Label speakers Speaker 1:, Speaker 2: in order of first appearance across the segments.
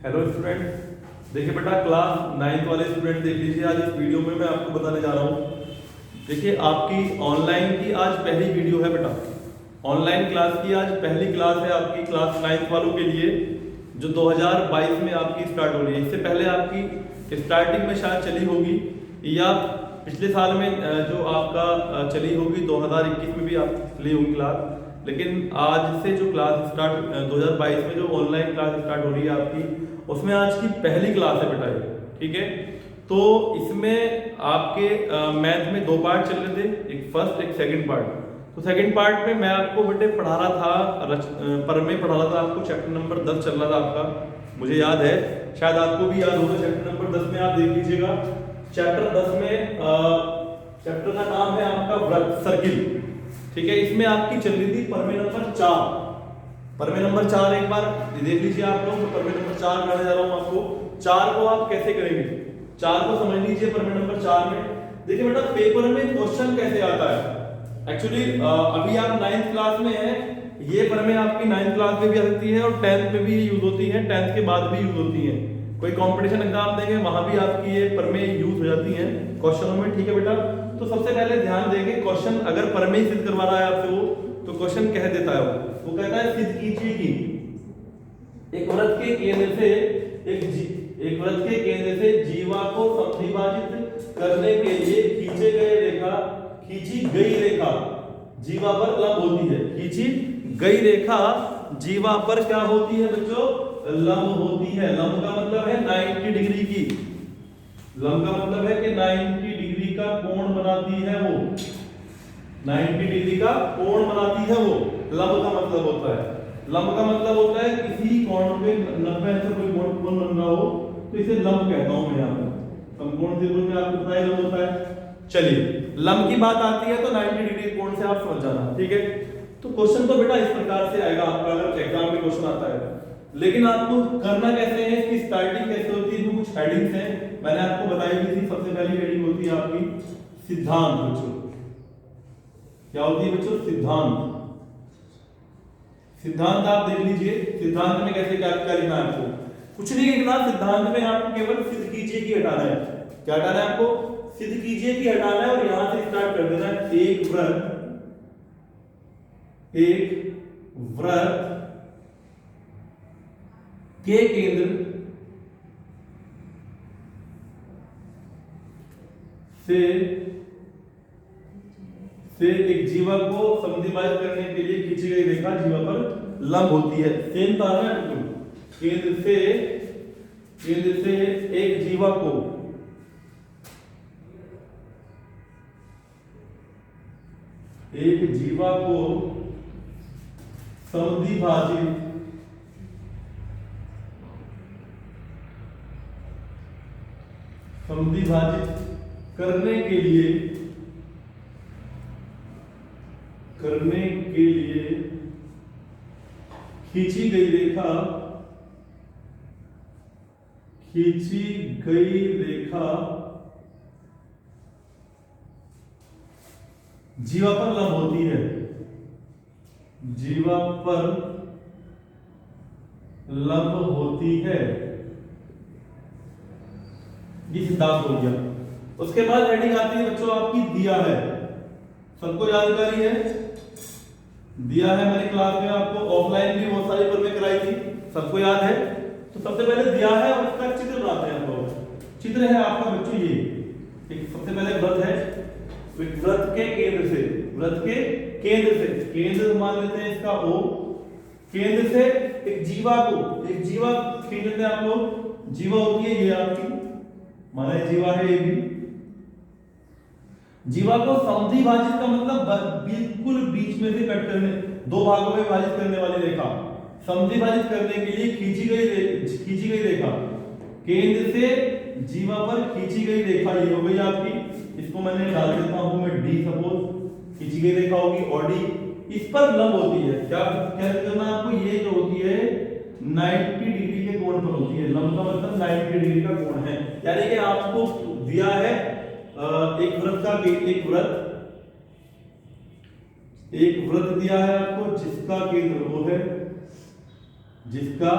Speaker 1: Hello student, देखिए बेटा class 9th वाले स्टूडेंट देख लीजिए। आज इस वीडियो में मैं आपको बताने जा रहा हूँ। देखिए आपकी ऑनलाइन की आज पहली वीडियो है बेटा। ऑनलाइन क्लास की आज पहली क्लास है आपकी क्लास 9th वालों के लिए, जो 2022 में आपकी स्टार्ट हो रही है। इससे पहले आपकी स्टार्टिंग में शायद चली होगी या पिछले साल में जो आपका चली होगी 2021 में भी आप चली होगी क्लास। लेकिन आज से जो क्लास स्टार्ट 2022 में जो ऑनलाइन क्लास स्टार्ट हो रही है आपकी, उसमें आज की पहली क्लास है बेटा ये, ठीक है। तो इसमें आपके मैथ में दो पार्ट चल रहे थे, एक फर्स्ट एक सेकंड पार्ट। तो सेकंड पार्ट में मैं आपको बेटे पढ़ा रहा था परमेय पढ़ा रहा था आपको, चैप्टर नंबर 10 चल रहा था आपका, मुझे याद है, शायद आपको भी याद होगा। चैप्टर नंबर 10 में आप देख लीजिएगा, चैप्टर 10 में चैप्टर का नाम है आपका वृत्त, सर्किल, ठीक है। इसमें आपकी चल रही थी परमेय नंबर 4। परमेय नंबर 4 एक बार देख लीजिए आप लोग। तो परमेय नंबर 4 कराने जा रहा हूं आपको। 4 को आप कैसे करेंगे, 4 को समझ लीजिए। परमेय नंबर 4 में देखिए बेटा पेपर में क्वेश्चन कैसे आता है। एक्चुअली अभी आप 9th क्लास में हैं, ये परमेय आपकी 9th क्लास में भी आ सकती है और 10th में भी यूज होती है, 10th के बाद भी यूज होती है। कोई कंपटीशन एग्जाम देंगे वहां भी आपकी ये परमेय यूज हो जाती है क्वेश्चनों में, ठीक है बेटा। तो सबसे पहले ध्यान देंगे, क्वेश्चन अगर परमेय सिद्ध करवा रहा है आपसे वो, तो क्वेश्चन कह देता है वो कहता है सिद्ध कीजिए कि एक वृत्त के केंद्र से एक वृत्त के केंद्र से जीवा को समद्विभाजित करने के लिए खींची गई रेखा जीवा पर लंब होती है। खींची गई रेखा जीवा पर क्या होती है बच्चों, लंब होती है। लंब का मतलब है 90 डिग्री की, लंब का मतलब है कि 90 डिग्री का कोण बनाती है वो, 90 डिग्री का कोण बनाती है वो, लंब का मतलब होता है। लंब का मतलब होता है किसी कोण पे 90 से कोई कोण बन रहा हो तो इसे लंब कहता हूं मैं यहां पर। समकोण त्रिभुज में आपको पता है लंब होता है। चलिए लंब की बात आती है तो 90 डिग्री कोण से आप समझ जाना, ठीक है। तो क्वेश्चन तो बेटा इस प्रकार से आएगा आपका, अगर एग्जाम में क्वेश्चन आता है। लेकिन आपको करना कैसे है, इसकी स्टार्टिंग कैसे होती है, कुछ हेडिंग्स हैं मैंने आपको बताई भी थी। सबसे पहली हेडिंग होती है आपकी सिद्धांत बच्चों। क्या होती है बच्चों, सिद्धांत। सिद्धांत आप देख लीजिए, सिद्धांत में कैसे क्या क्या लिखना है आपको, कुछ नहीं लिखना। सिद्धांत में आपको केवल सिद्ध कीजिए की हटाना है। क्या हटाना है आपको, सिद्ध कीजिए की हटाना है। और यहां से स्टार्ट कर देना है, एक वृत्त के केंद्र से एक जीवा को समद्विभाजित करने के लिए खींची गई रेखा जीवा पर लंब होती है। सेम था ना, केंद्र से एक जीवा को समद्विभाजित करने के लिए खींची गई रेखा जीवा पर लंब होती है। जीवा पर लंब होती है, ये सिद्धांत हो गया। उसके बाद हेडिंग आती है बच्चों आपकी दिया है। सबको जानकारी है, दिया है। मैंने क्लास में आपको ऑफलाइन भी बहुत सारी परमेय कराई थी, सबको याद है। तो सबसे पहले दिया है और इसका चित्र बनाते हैं हम लोग। चित्र है आपका बच्चों ये, एक सबसे पहले वृत्त है, वृत्त के केंद्र से केंद्र मान लेते हैं इसका O, केंद्र से एक जीवा खींच लेते हैं आप लोग। जीवा होती है ये आपकी, माना जीवा है ये भी। जीवा को समद्विभाजित का मतलब बिल्कुल बीच में से कट करने, दो भागों में विभाजित करने वाली रेखा। समद्विभाजित करने के लिए खींची गई रेखा, केंद्र से जीवा पर खींची गई रेखा ये हो गई आपकी। इसको मैंने डाल देता हूं मैं D, सपोज खींची गई रेखा होगी और D इस पर लंब होती है। क्या करना आपको, ये जो होती है 90 डिग्री के कोण पर होती है। लंब का मतलब 90 डिग्री का कोण है। यानी कि आपको दिया है एक वृत्त दिया है आपको जिसका केंद्र वो है, जिसका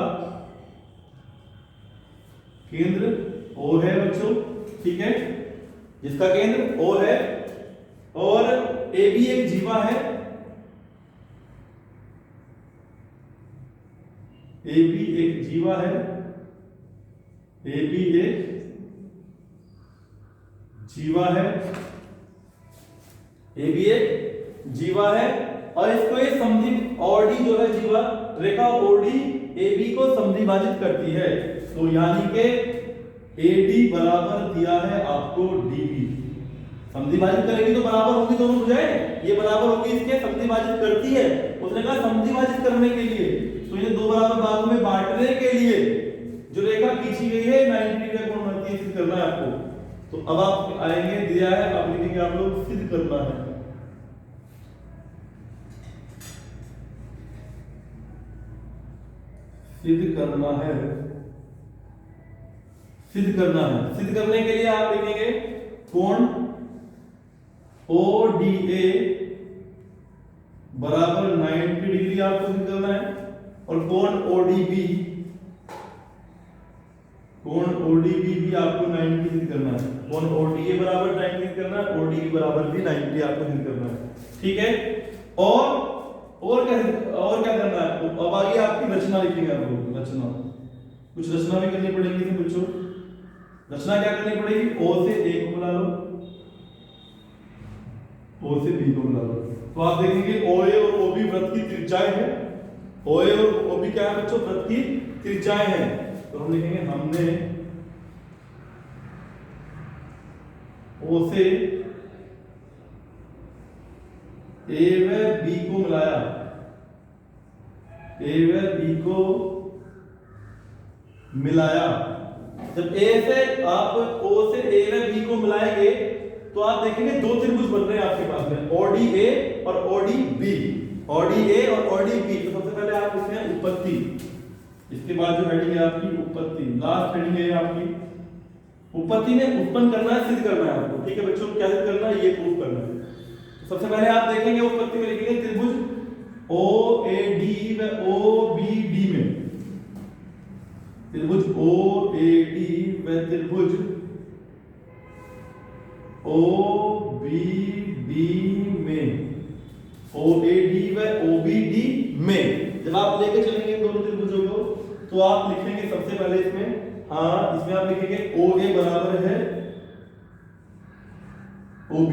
Speaker 1: केंद्र O है बच्चों, ठीक है, जिसका केंद्र O है, और AB एक जीवा है, AB एक जीवा है, AB एक जीवा है, AB एक जीवा है, और इसको ये समधि OD जो है जीवा रेखा OD AB को समद्विभाजित करती है। तो यानी कि AD बराबर दिया है आपको DB, समद्विभाजित करेगी तो बराबर होगी दोनों भुजाएं, ये बराबर होगी इसके, समद्विभाजित करती है, उसने कहा समद्विभाजित करने के लिए, तो इन्हें दो बराबर भागों में बांटने के लिए जो रेखा खींची गई है 90 डिग्री कोण बनती है, सिद्ध करना है आपको। तो अब आप आएंगे, दिया है, अब लिखेंगे आप लोग सिद्ध करना है, सिद्ध करना है, सिद्ध करना है। सिद्ध करने के लिए आप लिखेंगे कोण ODA बराबर 90 डिग्री आपको सिद्ध करना है, और कोण ODB, कोण ODB भी आपको 90 सिद्ध करना है, कोण ODA बराबर 90 सिद्ध करना है, ODB बराबर भी 90 आपको सिद्ध करना है, ठीक है। और क्या करना है आपको, अब आगे आपकी रचना लिखेंगे आप लोग, रचना, कुछ रचना भी करनी पड़ेगी बच्चों। रचना क्या करनी पड़ेगी, O से A को बुला लो, O से B को बुला लो, तो आप देखेंगे OA और OB वृत्त की त्रिज्याएं हैं, OA और OB क्या है बच्चों, वृत्त की त्रिज्याएं हैं। तो हम लिखेंगे हमने O से A व B को मिलाया, A व B को मिलाया। जब A से आप O से A व B को मिलाएंगे तो आप देखेंगे दो त्रिभुज बन रहे हैं आपके पास में, ODA और ODB, ODA और ODB। तो सबसे पहले आप लिखते हैं उत्पत्ति, इसके बाद जो हेडिंग है आपकी उत्पत्ति, लास्ट हेडिंग है आपकी उत्पत्ति में उत्पन्न करना है, सिद्ध करना है आपको, ठीक है बच्चों। क्या सिद्ध करना है, ये प्रूफ करना है। तो सबसे पहले आप देखेंगे उत्पत्ति में लिखेंगे त्रिभुज OAD व OBD में, त्रिभुज OAD व त्रिभुज OBD में, OAD व OBD में जब आप लेके चलेंगे दोनों त्रिभुजों को, तो आप लिखेंगे सबसे पहले इसमें, हाँ इसमें आप लिखेंगे OA बराबर है OB,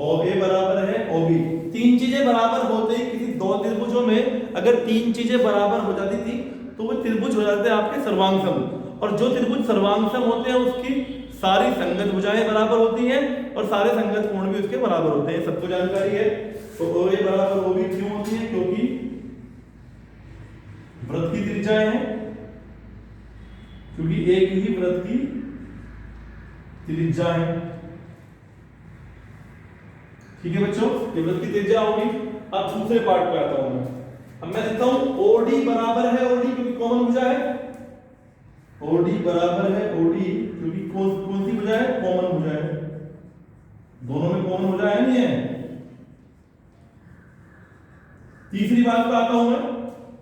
Speaker 1: OA बराबर है OB। तीन चीजें बराबर होते ही किसी दो त्रिभुजों में अगर तीन चीजें बराबर हो जाती थी तो वो त्रिभुज हो जाते हैं आपके सर्वांगसम, और जो त्रिभुज सर्वांगसम होते हैं उसकी सारी संगत भुजाएं बराबर होती हैं और सारे संगत कोण भी उसके बराबर होते हैं, सबको जानकारी है। तो OA बराबर OB क्यों होती है, क्योंकि वृत्त की त्रिज्याएं हैं, क्योंकि एक ही वृत्त की त्रिज्या है, ठीक है बच्चों, ये वृत्त की त्रिज्या होगी। अब दूसरे पार्ट पे आता हूं मैं, अब मैं लिखता हूं OD बराबर है OD, क्योंकि कॉमन भुजा है, OD बराबर है OD क्योंकि कौन सी भुजा है, कॉमन भुजा है, दोनों में कॉमन भुजा है नहीं है। तीसरी बात पे आता हूं मैं,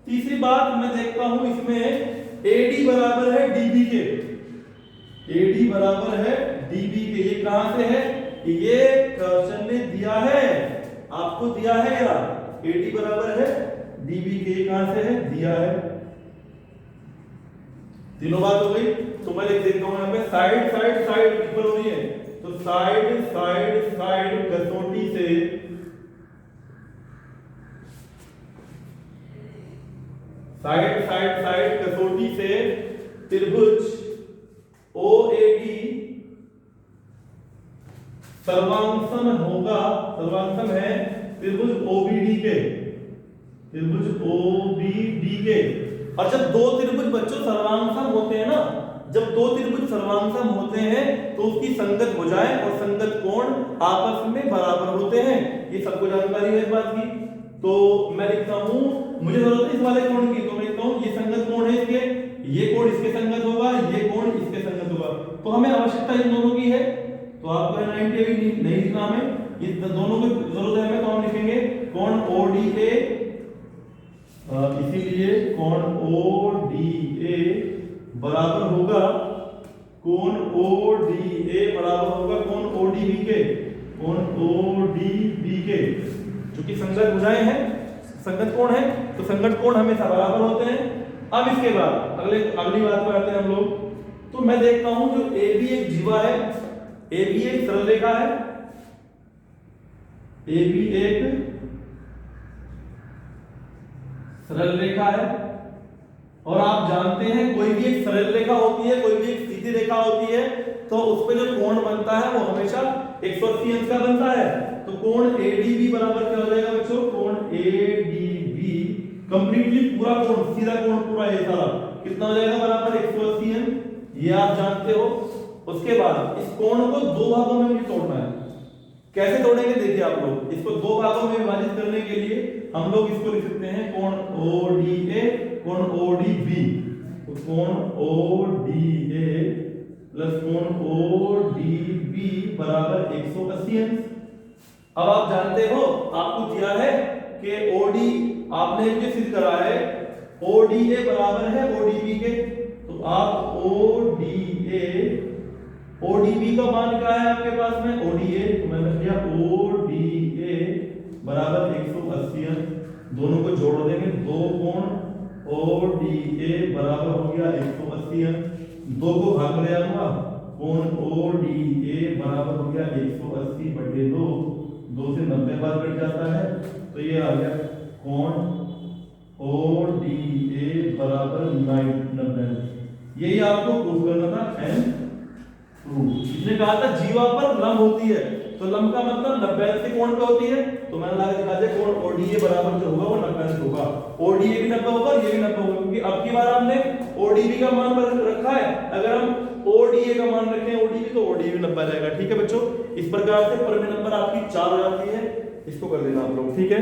Speaker 1: तीसरी बात मैं देखता हूं इसमें AD बराबर है DB के, AD बराबर है DB के, ये कहां से है, ये क्वेश्चन ने दिया है, आपको दिया है क्या, AD बराबर है DB के, कहां से है, दिया है। तीनों बात हो गई, तो मैं लिख देता हूं यहां पे साइड साइड साइड इक्वल हो रही है, तो साइड साइड साइड कसौटी से साइड साइड साइड कसौटी से त्रिभुज OAD सर्वांगसम होगा, सर्वांगसम है त्रिभुज OBD के, त्रिभुज OBD के। और जब दो त्रिभुज बच्चों सर्वांगसम होते हैं ना, जब दो त्रिभुज सर्वांगसम होते हैं तो उसकी संगत भुजाएं और संगत कोण आपस में बराबर होते हैं, ये सबको जानकारी है इस बात की। तो मैं लिखता हूं, मुझे जरूरत है इस वाले कोण की, तो मैं लिखता हूं ये संगत कोण है इसके, ये कोण इसके संगत होगा, ये कोण इसके संगत होगा, तो हमें आवश्यकता इन दोनों की है, तो आपको 90 अभी नहीं लिखना हमें, ये दोनों की जरूरत है हमें, तो हम लिखेंगे कोण ODA, इसीलिए कोण ODA बराबर होगा कोण ODA बराबर होगा कोण ODB के, कोण ODB के, क्योंकि संगत भुजाएं हैं, संगत कोण है, तो संगत कोण हमेशा बराबर होते हैं। अब इसके बाद अगली बात पर आते हैं हम लोग। तो मैं देखता हूं जो AB एक जीवा है, AB एक सरल रेखा है, AB एक सरल रेखा है, और आप जानते हैं कोई भी एक सरल रेखा होती है, कोई भी एक सीधी रेखा होती है, तो उस पे जो कोण बनता है वो हमेशा 180 अंश का बनता है। तो कोण ADB बराबर क्या हो जाएगा बच्चों, कोण ADB कंप्लीटली पूरा कोण, सीधा कोण पूरा ये सारा कितना हो जाएगा, बराबर 180 अंश, ये आप जानते हो। उसके बाद इस कोण को दो भागों में भी तोड़ना है। कैसे तोड़ेंगे देखिए आप लोग, इसको दो भागों में विभाजित करने के लिए हम लोग इसको लिख सकते हैं कोण ODA कोण ODB, तो कोण ODA प्लस कोण ODB बराबर 180 अंश। अब आप जानते हो, आपको दिया है कि OD आपने ये सिद्ध करा है ODA बराबर है ODB के, तो आप ODB का मान क्या है आपके पास में, ODA, तो मैंने लिया ODA बराबर 180 अंश, दोनों को जोड़ देंगे, दो कोण ODA बराबर हो गया 180 अंश, दो को भाग ले आऊंगा, कोण ODA बराबर हो गया 180 बटे 2, 2 से 90 बार कट जाता है, तो ये आ गया कोण ODA बराबर 90। यही आपको प्रूव करना था एंड प्रूफ। इसने कहा था जीवा पर लंब होती है, तो लंब का मतलब 90 अंश के कोण पे होती है, तो मैंने लगा दिखा दिया कोण ODA बराबर जो होगा वो 90 अंश होगा, ODA भी 90 होगा, ये भी 90 होगा, क्योंकि अब की बार हमने ODB का मान रखा है, अगर हम ODA का मान रखें ODB तो ODA भी 90 रहेगा। ठीक है बच्चों, इस प्रकार से परिमेय नंबर आपकी 4 हो जाती है, इसको कर देना आप लोग, ठीक है।